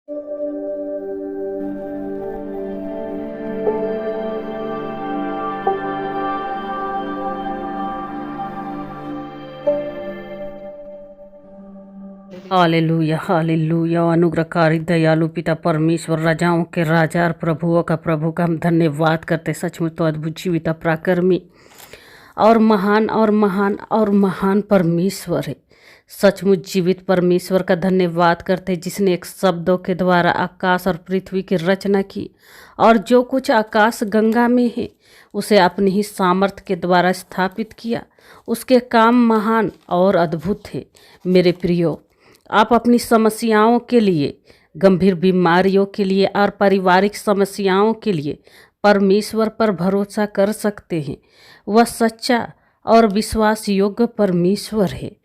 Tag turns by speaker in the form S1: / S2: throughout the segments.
S1: Hallelujah hallelujah. अनुग्रहकारी दयालु पिता परमेश्वर, राजाओं के राजा और प्रभुओं का प्रभु का हम धन्यवाद करते। सचमुच तो अद्भुत जीवित पराक्रमी और महान परमेश्वर है। सचमुच जीवित परमेश्वर का धन्यवाद करते, जिसने एक शब्दों के द्वारा आकाश और पृथ्वी की रचना की, और जो कुछ आकाश गंगा में है उसे अपनी ही सामर्थ्य के द्वारा स्थापित किया। उसके काम महान और अद्भुत है। मेरे प्रियो, आप अपनी समस्याओं के लिए, गंभीर बीमारियों के लिए और पारिवारिक समस्याओं के लिए परमेश्वर पर भरोसा कर सकते हैं। वह सच्चा और विश्वास योग्य परमेश्वर है।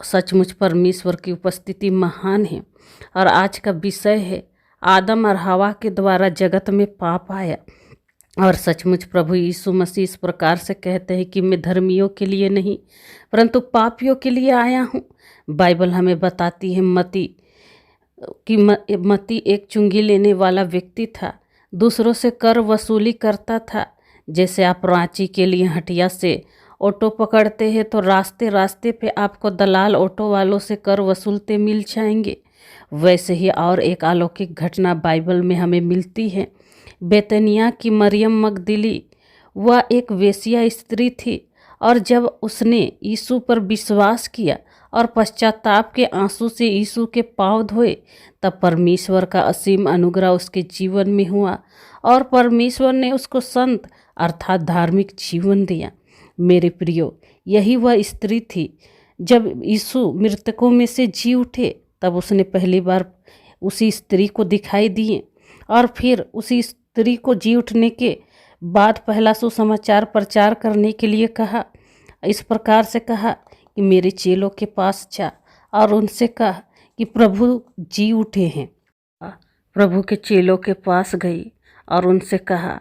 S1: सचमुच परमेश्वर की उपस्थिति महान है। और आज का विषय है, आदम और हवा के द्वारा जगत में पाप आया। और सचमुच प्रभु यीशु मसीह इस प्रकार से कहते हैं कि मैं धर्मियों के लिए नहीं परंतु पापियों के लिए आया हूँ। बाइबल हमें बताती है मती एक चुंगी लेने वाला व्यक्ति था, दूसरों से कर वसूली करता था। जैसे आप रांची के लिए हटिया से ऑटो पकड़ते हैं तो रास्ते रास्ते पे आपको दलाल ऑटो वालों से कर वसूलते मिल जाएंगे। वैसे ही और एक अलौकिक घटना बाइबल में हमें मिलती है। बेतनिया की मरियम मगदली, वह एक वेश्या स्त्री थी, और जब उसने यीशु पर विश्वास किया और पश्चाताप के आंसू से यीशु के पांव धोए, तब परमेश्वर का असीम अनुग्रह उसके जीवन में हुआ और परमेश्वर ने उसको संत अर्थात धार्मिक जीवन दिया। मेरे प्रियो, यही वह स्त्री थी। जब यीशु मृतकों में से जी उठे तब उसने पहली बार उसी स्त्री को दिखाई दिए, और फिर उसी स्त्री को जी उठने के बाद पहला सुसमाचार प्रचार करने के लिए कहा। इस प्रकार से कहा कि मेरे चेलों के पास जा और उनसे कहा कि प्रभु जी उठे हैं। प्रभु के चेलों के पास गई और उनसे कहा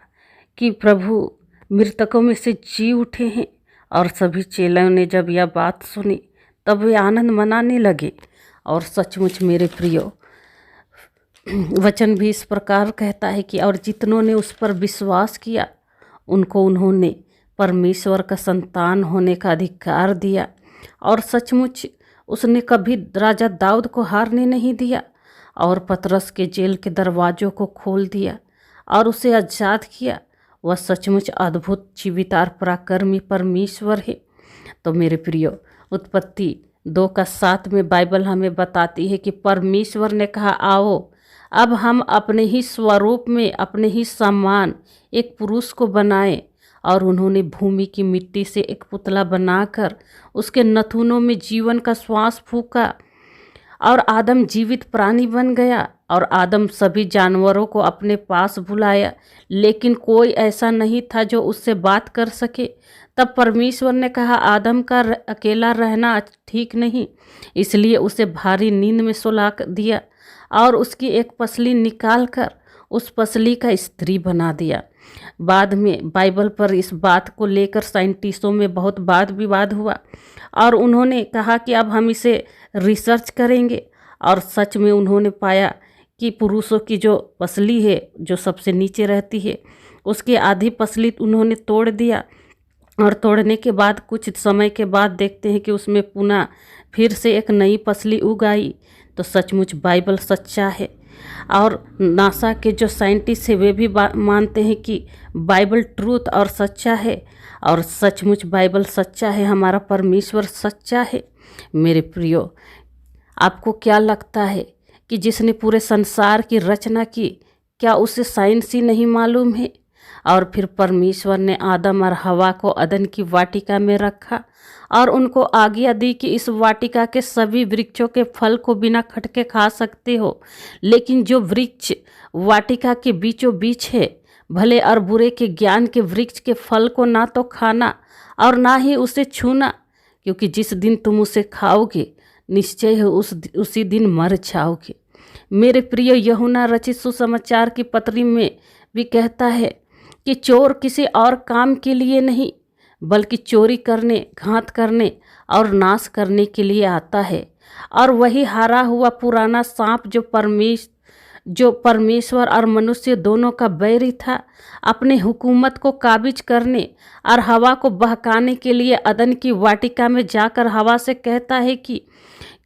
S1: कि प्रभु मृतकों में से जी उठे हैं। और सभी चेलों ने जब यह बात सुनी तब वे आनंद मनाने लगे। और सचमुच मेरे प्रियो, वचन भी इस प्रकार कहता है कि और जितनों ने उस पर विश्वास किया उनको उन्होंने परमेश्वर का संतान होने का अधिकार दिया। और सचमुच उसने कभी राजा दाऊद को हारने नहीं दिया, और पतरस के जेल के दरवाज़ों को खोल दिया और उसे आज़ाद किया। वह सचमुच अद्भुत जीवित और पराक्रमी परमेश्वर है। तो मेरे प्रियो, उत्पत्ति 2:7 में बाइबल हमें बताती है कि परमेश्वर ने कहा, आओ अब हम अपने ही स्वरूप में अपने ही समान एक पुरुष को बनाएं। और उन्होंने भूमि की मिट्टी से एक पुतला बनाकर उसके नथुनों में जीवन का श्वास फूंका, और आदम जीवित प्राणी बन गया। और आदम सभी जानवरों को अपने पास बुलाया, लेकिन कोई ऐसा नहीं था जो उससे बात कर सके। तब परमेश्वर ने कहा, आदम का अकेला रहना ठीक नहीं, इसलिए उसे भारी नींद में सुला दिया और उसकी एक पसली निकाल कर उस पसली का स्त्री बना दिया। बाद में बाइबल पर इस बात को लेकर साइंटिस्टों में बहुत वाद विवाद हुआ, और उन्होंने कहा कि अब हम इसे रिसर्च करेंगे। और सच में उन्होंने पाया कि पुरुषों की जो पसली है, जो सबसे नीचे रहती है, उसकी आधी पसली उन्होंने तोड़ दिया। और तोड़ने के बाद कुछ समय के बाद देखते हैं कि उसमें पुनः फिर से एक नई पसली उग आई। तो सचमुच बाइबल सच्चा है। और नासा के जो साइंटिस्ट हैं वे भी मानते हैं कि बाइबल ट्रूथ और सच्चा है। और सचमुच बाइबल सच्चा है, हमारा परमेश्वर सच्चा है। मेरे प्रियो, आपको क्या लगता है कि जिसने पूरे संसार की रचना की, क्या उसे साइंस ही नहीं मालूम है? और फिर परमेश्वर ने आदम और हवा को अदन की वाटिका में रखा और उनको आज्ञा दी कि इस वाटिका के सभी वृक्षों के फल को बिना खटके खा सकते हो, लेकिन जो वृक्ष वाटिका के बीचों बीच है, भले और बुरे के ज्ञान के वृक्ष के फल को ना तो खाना और ना ही उसे छूना, क्योंकि जिस दिन तुम उसे खाओगे निश्चय है उसी दिन मर जाओगे। मेरे प्रिय, यूहन्ना रचित सुसमाचार की पत्री में भी कहता है कि चोर किसी और काम के लिए नहीं बल्कि चोरी करने, घात करने और नाश करने के लिए आता है। और वही हारा हुआ पुराना सांप जो जो परमेश्वर और मनुष्य दोनों का बैरी था, अपने हुकूमत को काबिज करने और हवा को बहकाने के लिए अदन की वाटिका में जाकर हवा से कहता है कि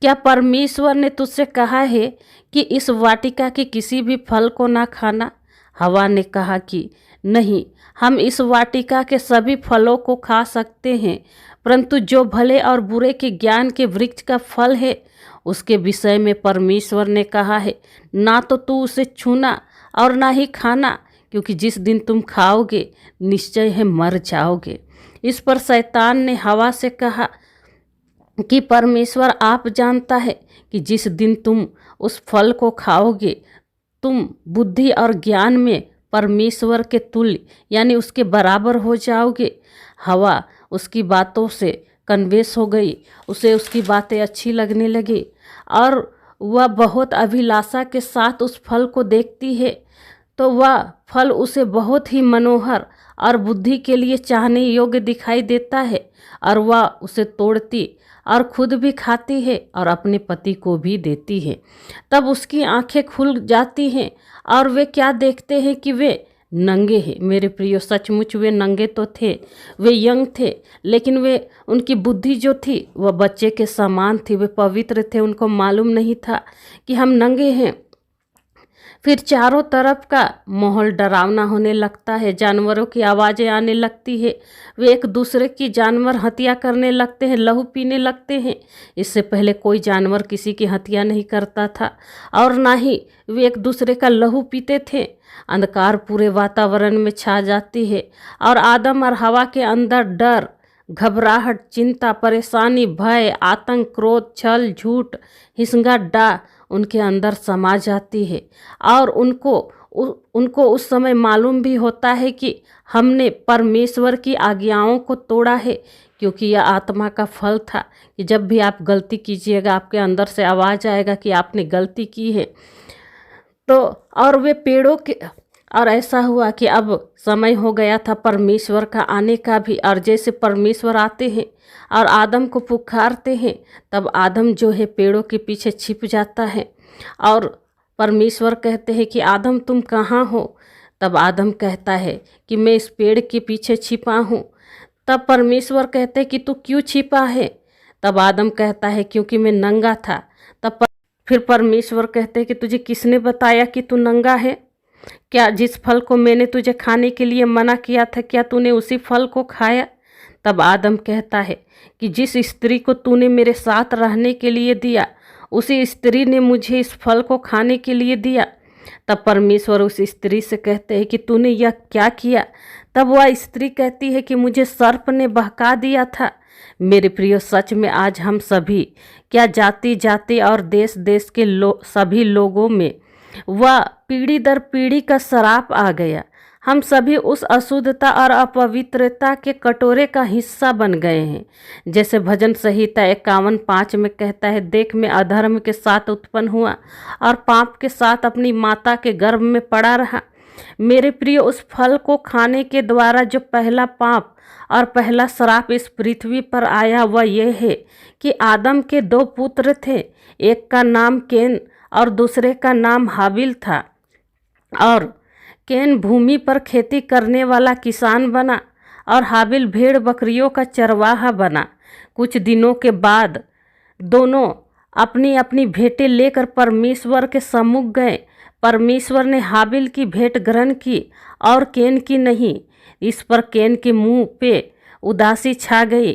S1: क्या परमेश्वर ने तुझसे कहा है कि इस वाटिका के किसी भी फल को ना खाना? हवा ने कहा कि नहीं, हम इस वाटिका के सभी फलों को खा सकते हैं, परंतु जो भले और बुरे के ज्ञान के वृक्ष का फल है उसके विषय में परमेश्वर ने कहा है, ना तो तू उसे छूना और ना ही खाना, क्योंकि जिस दिन तुम खाओगे निश्चय है मर जाओगे। इस पर शैतान ने हवा से कहा कि परमेश्वर आप जानता है कि जिस दिन तुम उस फल को खाओगे तुम बुद्धि और ज्ञान में परमेश्वर के तुल्य यानी उसके बराबर हो जाओगे। हवा उसकी बातों से कन्वेंस हो गई, उसे उसकी बातें अच्छी लगने लगी और वह बहुत अभिलाषा के साथ उस फल को देखती है, तो वह फल उसे बहुत ही मनोहर और बुद्धि के लिए चाहने योग्य दिखाई देता है और वह उसे तोड़ती और खुद भी खाती है और अपने पति को भी देती है। तब उसकी आंखें खुल जाती हैं और वे क्या देखते हैं कि वे नंगे हैं। मेरे प्रियो, सचमुच वे नंगे तो थे, वे यंग थे, लेकिन वे उनकी बुद्धि जो थी वह बच्चे के समान थी। वे पवित्र थे, उनको मालूम नहीं था कि हम नंगे हैं। फिर चारों तरफ का माहौल डरावना होने लगता है, जानवरों की आवाज़ें आने लगती है, वे एक दूसरे की जानवर हत्या करने लगते हैं, लहू पीने लगते हैं। इससे पहले कोई जानवर किसी की हत्या नहीं करता था और ना ही वे एक दूसरे का लहू पीते थे। अंधकार पूरे वातावरण में छा जाती है और आदम और हवा के अंदर डर, घबराहट, चिंता, परेशानी, भय, आतंक, क्रोध, छल, झूठ, हिंसा, डा उनके अंदर समा जाती है और उनको उस समय मालूम भी होता है कि हमने परमेश्वर की आज्ञाओं को तोड़ा है, क्योंकि यह आत्मा का फल था कि जब भी आप गलती कीजिएगा आपके अंदर से आवाज़ आएगा कि आपने गलती की है। तो और वे पेड़ों के और ऐसा हुआ कि अब समय हो गया था परमेश्वर का आने का भी, और जैसे परमेश्वर आते हैं और आदम को पुकारते हैं तब आदम जो है पेड़ों के पीछे छिप जाता है और परमेश्वर कहते हैं कि आदम तुम कहाँ हो? तब आदम कहता है कि मैं इस पेड़ के पीछे छिपा हूँ। तब परमेश्वर कहते हैं कि तू क्यों छिपा है? तब आदम कहता है क्योंकि मैं नंगा था। फिर परमेश्वर कहते हैं कि तुझे किसने बताया कि तू नंगा है? क्या जिस फल को मैंने तुझे खाने के लिए मना किया था, क्या तूने उसी फल को खाया? तब आदम कहता है कि जिस स्त्री को तूने मेरे साथ रहने के लिए दिया उसी स्त्री ने मुझे इस फल को खाने के लिए दिया। तब परमेश्वर उस स्त्री से कहते हैं कि तूने यह क्या किया? तब वह स्त्री कहती है कि मुझे सर्प ने बहका दिया था। मेरे प्रिय, सच में आज हम सभी, क्या जाति जाति और देश देश के सभी लोगों में वह पीढ़ी दर पीढ़ी का श्राप आ गया। हम सभी उस अशुद्धता और अपवित्रता के कटोरे का हिस्सा बन गए हैं। जैसे भजन संहिता 51:5 में कहता है, देख मैं अधर्म के साथ उत्पन्न हुआ और पाप के साथ अपनी माता के गर्भ में पड़ा रहा। मेरे प्रिय, उस फल को खाने के द्वारा जो पहला पाप और पहला श्राप इस पृथ्वी पर आया वह यह है कि आदम के 2 पुत्र थे, एक का नाम केन और दूसरे का नाम हाबिल था। और केन भूमि पर खेती करने वाला किसान बना और हाबिल भेड़ बकरियों का चरवाहा बना। कुछ दिनों के बाद दोनों अपनी अपनी भेंटें लेकर परमेश्वर के सम्मुख गए। परमेश्वर ने हाबिल की भेंट ग्रहण की और केन की नहीं। इस पर केन के मुंह पे उदासी छा गई।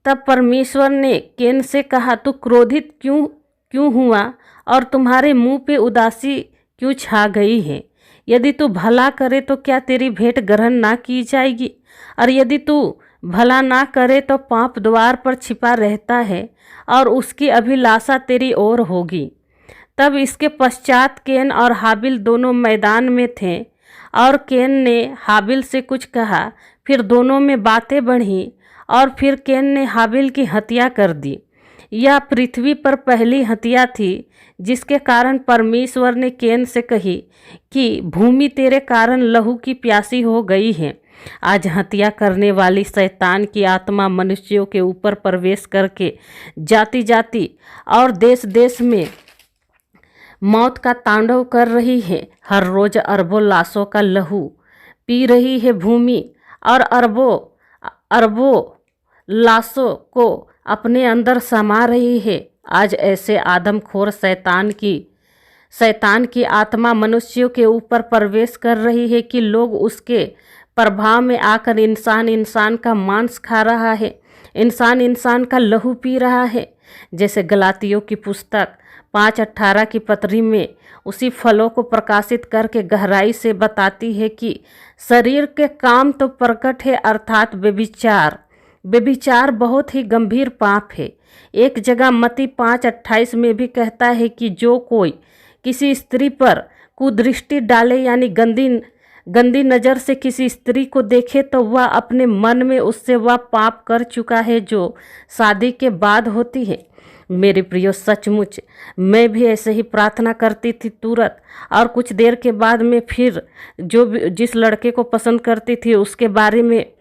S1: तब परमेश्वर ने केन से कहा, तू क्रोधित क्यों हुआ और तुम्हारे मुंह पे उदासी क्यों छा गई है? यदि तू भला करे तो क्या तेरी भेंट ग्रहण ना की जाएगी? और यदि तू भला ना करे तो पाप द्वार पर छिपा रहता है और उसकी अभिलाषा तेरी ओर होगी। तब इसके पश्चात केन और हाबिल दोनों मैदान में थे और केन ने हाबिल से कुछ कहा। फिर दोनों में बातें बढ़ी और फिर केन ने हाबिल की हत्या कर दी। यह पृथ्वी पर पहली हत्या थी जिसके कारण परमेश्वर ने केन से कही कि भूमि तेरे कारण लहू की प्यासी हो गई है। आज हत्या करने वाली शैतान की आत्मा मनुष्यों के ऊपर प्रवेश करके जाति जाति और देश देश में मौत का तांडव कर रही है, हर रोज अरबों लाशों का लहू पी रही है भूमि और अरबों अरबों लाशों को अपने अंदर समा रही है। आज ऐसे आदमखोर शैतान की आत्मा मनुष्यों के ऊपर प्रवेश कर रही है कि लोग उसके प्रभाव में आकर इंसान का मांस खा रहा है, इंसान का लहू पी रहा है। जैसे गलातियों की पुस्तक 5:18 की पत्री में उसी फलों को प्रकाशित करके गहराई से बताती है कि शरीर के काम तो प्रकट है, अर्थात व्यभिचार बहुत ही गंभीर पाप है। एक जगह मत्ती 5:28 में भी कहता है कि जो कोई किसी स्त्री पर कुदृष्टि डाले यानी गंदी नज़र से किसी स्त्री को देखे तो वह अपने मन में उससे वह पाप कर चुका है जो शादी के बाद होती है। मेरे प्रियो, सचमुच मैं भी ऐसे ही प्रार्थना करती थी तुरंत, और कुछ देर के बाद में फिर जिस लड़के को पसंद करती थी उसके बारे में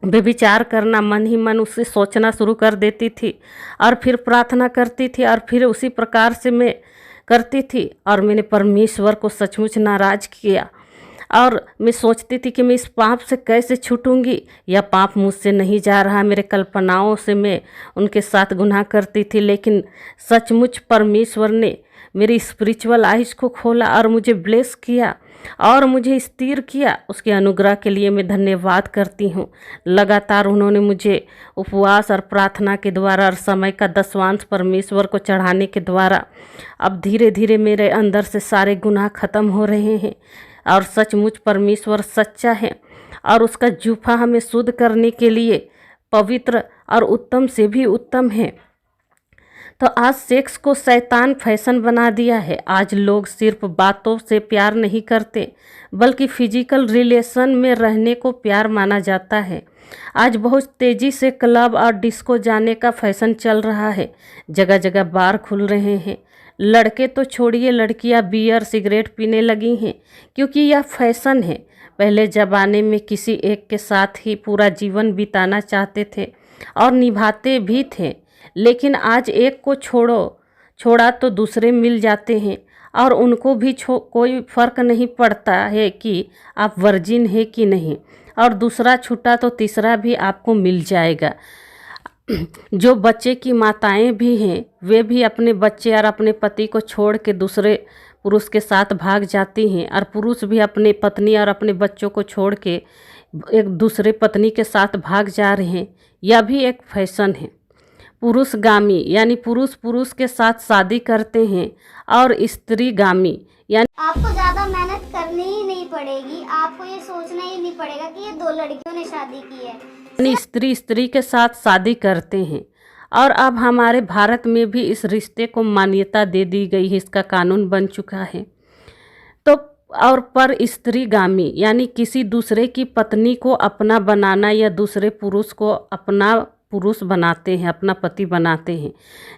S1: व्यभिचार करना, मन ही मन उससे सोचना शुरू कर देती थी और फिर प्रार्थना करती थी और फिर उसी प्रकार से मैं करती थी और मैंने परमेश्वर को सचमुच नाराज़ किया। और मैं सोचती थी कि मैं इस पाप से कैसे छूटूंगी, यह पाप मुझसे नहीं जा रहा, मेरे कल्पनाओं से मैं उनके साथ गुनाह करती थी। लेकिन सचमुच परमेश्वर ने मेरी स्पिरिचुअल आइज को खोला और मुझे ब्लेस किया और मुझे स्थिर किया। उसके अनुग्रह के लिए मैं धन्यवाद करती हूँ। लगातार उन्होंने मुझे उपवास और प्रार्थना के द्वारा और समय का 10वांश परमेश्वर को चढ़ाने के द्वारा अब धीरे धीरे मेरे अंदर से सारे गुनाह खत्म हो रहे हैं। और सचमुच परमेश्वर सच्चा है और उसका जूफा हमें शुद्ध करने के लिए पवित्र और उत्तम से भी उत्तम है। तो आज सेक्स को शैतान फैशन बना दिया है। आज लोग सिर्फ बातों से प्यार नहीं करते बल्कि फिजिकल रिलेशन में रहने को प्यार माना जाता है। आज बहुत तेज़ी से क्लब और डिस्को जाने का फैशन चल रहा है। जगह जगह बार खुल रहे हैं। लड़के तो छोड़िए, लड़कियां बियर सिगरेट पीने लगी हैं क्योंकि यह फैशन है। पहले ज़माने में किसी एक के साथ ही पूरा जीवन बिताना चाहते थे और निभाते भी थे, लेकिन आज एक को छोड़ा तो दूसरे मिल जाते हैं और उनको भी कोई फ़र्क नहीं पड़ता है कि आप वर्जिन है कि नहीं, और दूसरा छूटा तो तीसरा भी आपको मिल जाएगा। जो बच्चे की माताएं भी हैं वे भी अपने बच्चे और अपने पति को छोड़ के दूसरे पुरुष के साथ भाग जाती हैं, और पुरुष भी अपने पत्नी और अपने बच्चों को छोड़ के एक दूसरे पत्नी के साथ भाग जा रहे हैं। यह भी एक फैशन है। पुरुषगामी यानी पुरुष के साथ शादी करते हैं और स्त्रीगामी यानी
S2: आपको ज़्यादा मेहनत करनी ही नहीं पड़ेगी, आपको ये सोचना ही नहीं पड़ेगा कि ये 2 लड़कियों ने शादी की है।
S1: स्त्री के साथ शादी करते हैं। और अब हमारे भारत में भी इस रिश्ते को मान्यता दे दी गई है, इसका कानून बन चुका है। तो और पर स्त्रीगामी यानी किसी दूसरे की पत्नी को अपना बनाना या दूसरे पुरुष को अपना पुरुष बनाते हैं, अपना पति बनाते हैं।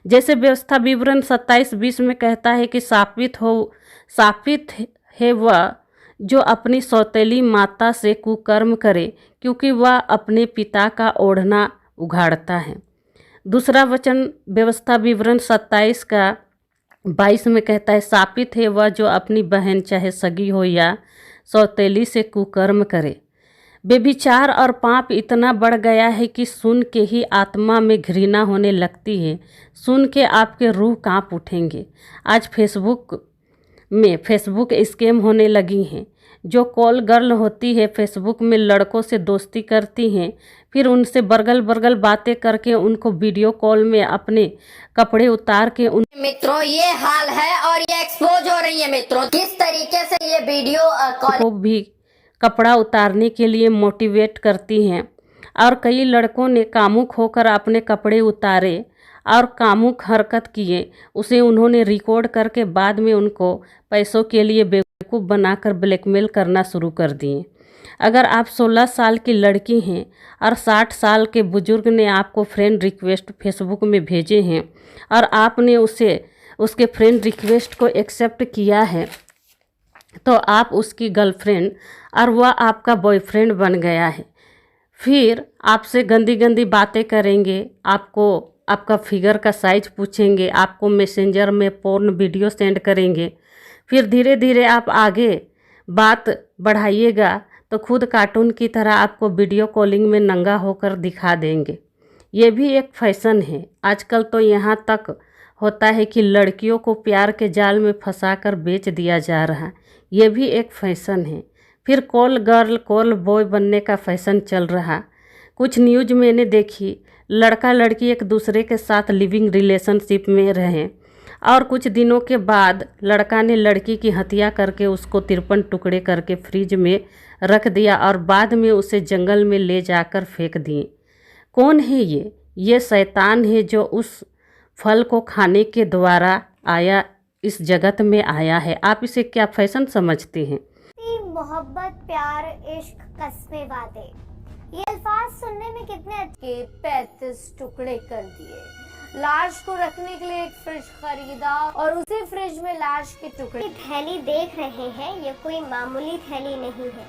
S1: जैसे व्यवस्था विवरण 27:20 में कहता है कि सापित है वह जो अपनी सौतेली माता से कुकर्म करे, क्योंकि वह अपने पिता का ओढ़ना उघाड़ता है। दूसरा वचन व्यवस्था विवरण 27 का 22 में कहता है, सापित है वह जो अपनी बहन चाहे सगी हो या सौतेली से कुकर्म करे। व्यभिचार और पाप इतना बढ़ गया है कि सुन के ही आत्मा में घृणा होने लगती है, सुन के आपके रूह कांप उठेंगे। आज फेसबुक स्कैम होने लगी हैं। जो कॉल गर्ल होती है फेसबुक में लड़कों से दोस्ती करती हैं, फिर उनसे बरगल बातें करके उनको वीडियो कॉल में अपने कपड़े उतार के
S3: मित्रों ये हाल है और ये एक्सपोज हो रही है। मित्रों किस तरीके से ये वीडियो
S1: को भी कपड़ा उतारने के लिए मोटिवेट करती हैं। और कई लड़कों ने कामुक होकर अपने कपड़े उतारे और कामुक हरकत किए, उसे उन्होंने रिकॉर्ड करके बाद में उनको पैसों के लिए बेवकूफ़ बनाकर ब्लैकमेल करना शुरू कर दिए। अगर आप 16 साल की लड़की हैं और 60 साल के बुजुर्ग ने आपको फ्रेंड रिक्वेस्ट फेसबुक में भेजे हैं और आपने उसके फ्रेंड रिक्वेस्ट को एक्सेप्ट किया है, तो आप उसकी गर्लफ्रेंड और वह आपका बॉयफ्रेंड बन गया है। फिर आपसे गंदी बातें करेंगे, आपको आपका फिगर का साइज पूछेंगे, आपको मैसेंजर में पोर्न वीडियो सेंड करेंगे। फिर धीरे धीरे आप आगे बात बढ़ाइएगा तो खुद कार्टून की तरह आपको वीडियो कॉलिंग में नंगा होकर दिखा देंगे। ये भी एक फैशन है। आजकल तो यहाँ तक होता है कि लड़कियों को प्यार के जाल में फंसाकर बेच दिया जा रहा। ये भी एक फैशन है। फिर कॉल गर्ल कॉल बॉय बनने का फैशन चल रहा। कुछ न्यूज मैंने देखी, लड़का लड़की एक दूसरे के साथ लिविंग रिलेशनशिप में रहें और कुछ दिनों के बाद लड़का ने लड़की की हत्या करके उसको 53 टुकड़े करके फ्रिज में रख दिया और बाद में उसे जंगल में ले जाकर फेंक दिए। कौन है ये? ये शैतान है जो उस फल को खाने के द्वारा आया, इस जगत में आया है। आप इसे क्या फैशन समझते हैं?
S2: मोहब्बत, प्यार, इश्क, कस्मे, वादे, ये अल्फाज सुनने में कितने अच्छे। 35 टुकड़े कर दिए। लाश को रखने के लिए एक फ्रिज खरीदा और उसी फ्रिज में लाश के टुकड़े। थैली देख रहे हैं, ये कोई मामूली थैली नहीं है।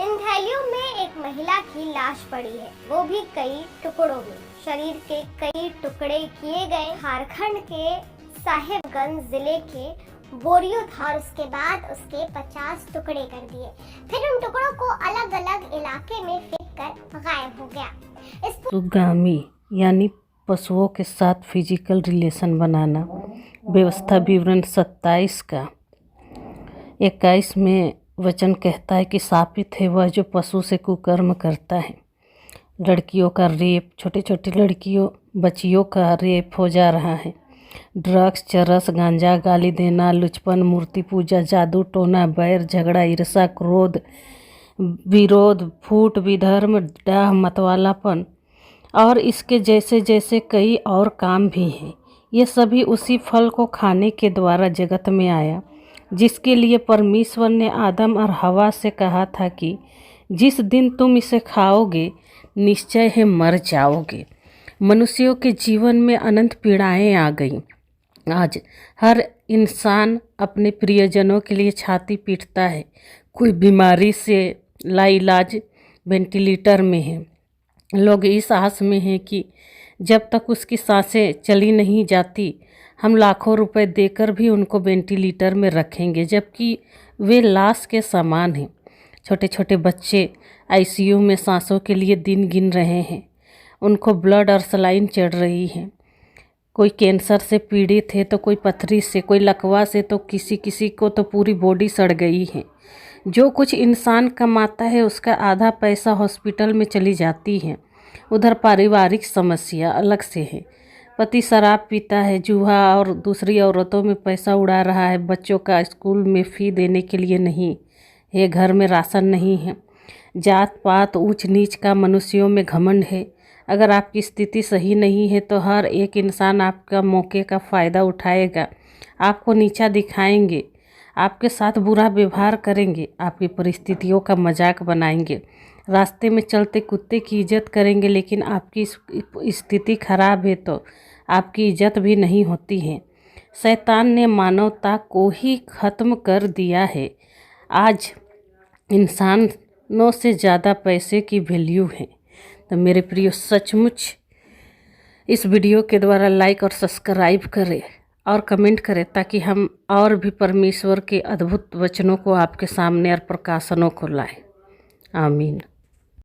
S2: इन थैलियों में एक महिला की लाश पड़ी है, वो भी कई टुकड़ों में। शरीर के कई टुकड़े किए गए। झारखंड के साहिबगंज जिले के बोरियो था और उसके बाद उसके 50 टुकड़े कर दिए। फिर उन टुकड़ों को अलग अलग इलाके में फेंक कर गायब हो गया।
S1: सुगामी यानी पशुओं के साथ फिजिकल रिलेशन बनाना। व्यवस्था विवरण 27 का 21 में वचन कहता है कि शापित है वह जो पशु से कुकर्म करता है। लड़कियों का रेप, छोटी छोटी लड़कियों बच्चियों का रेप हो जा रहा है। ड्रग्स, चरस, गांजा, गाली देना, लुचपन, मूर्ति पूजा, जादू टोना, बैर, झगड़ा, ईर्ष्या, क्रोध, विरोध, फूट, विधर्म, डाह, मतवालापन और इसके जैसे जैसे कई और काम भी हैं। ये सभी उसी फल को खाने के द्वारा जगत में आया, जिसके लिए परमेश्वर ने आदम और हवा से कहा था कि जिस दिन तुम इसे खाओगे निश्चय है मर जाओगे। मनुष्यों के जीवन में अनंत पीड़ाएं आ गईं। आज हर इंसान अपने प्रियजनों के लिए छाती पीटता है। कोई बीमारी से लाइलाज वेंटिलेटर में है। लोग इस आस में हैं कि जब तक उसकी सांसें चली नहीं जाती हम लाखों रुपए देकर भी उनको वेंटिलेटर में रखेंगे, जबकि वे लाश के समान हैं। छोटे छोटे बच्चे आईसीयू में सांसों के लिए दिन गिन रहे हैं। उनको ब्लड और सलाइन चढ़ रही है। कोई कैंसर से पीड़ित है तो कोई पथरी से, कोई लकवा से, तो किसी किसी को तो पूरी बॉडी सड़ गई है। जो कुछ इंसान कमाता है उसका आधा पैसा हॉस्पिटल में चली जाती है। उधर पारिवारिक समस्या अलग से है। पति शराब पीता है, जुआ और दूसरी औरतों में पैसा उड़ा रहा है। बच्चों का स्कूल में फ़ी देने के लिए नहीं है, घर में राशन नहीं है। जात पात ऊंच नीच का मनुष्यों में घमंड है। अगर आपकी स्थिति सही नहीं है तो हर एक इंसान आपका मौके का फ़ायदा उठाएगा, आपको नीचा दिखाएंगे, आपके साथ बुरा व्यवहार करेंगे, आपकी परिस्थितियों का मजाक बनाएंगे, रास्ते में चलते कुत्ते की इज्जत करेंगे। लेकिन आपकी स्थिति खराब है तो आपकी इज्जत भी नहीं होती है। शैतान ने मानवता को ही ख़त्म कर दिया है। आज इंसानों से ज़्यादा पैसे की वैल्यू है। तो मेरे प्रिय, सचमुच इस वीडियो के द्वारा लाइक और सब्सक्राइब करें और कमेंट करें ताकि हम और भी परमेश्वर के अद्भुत वचनों को आपके सामने और प्रकाशनों को लाएं। आमीन।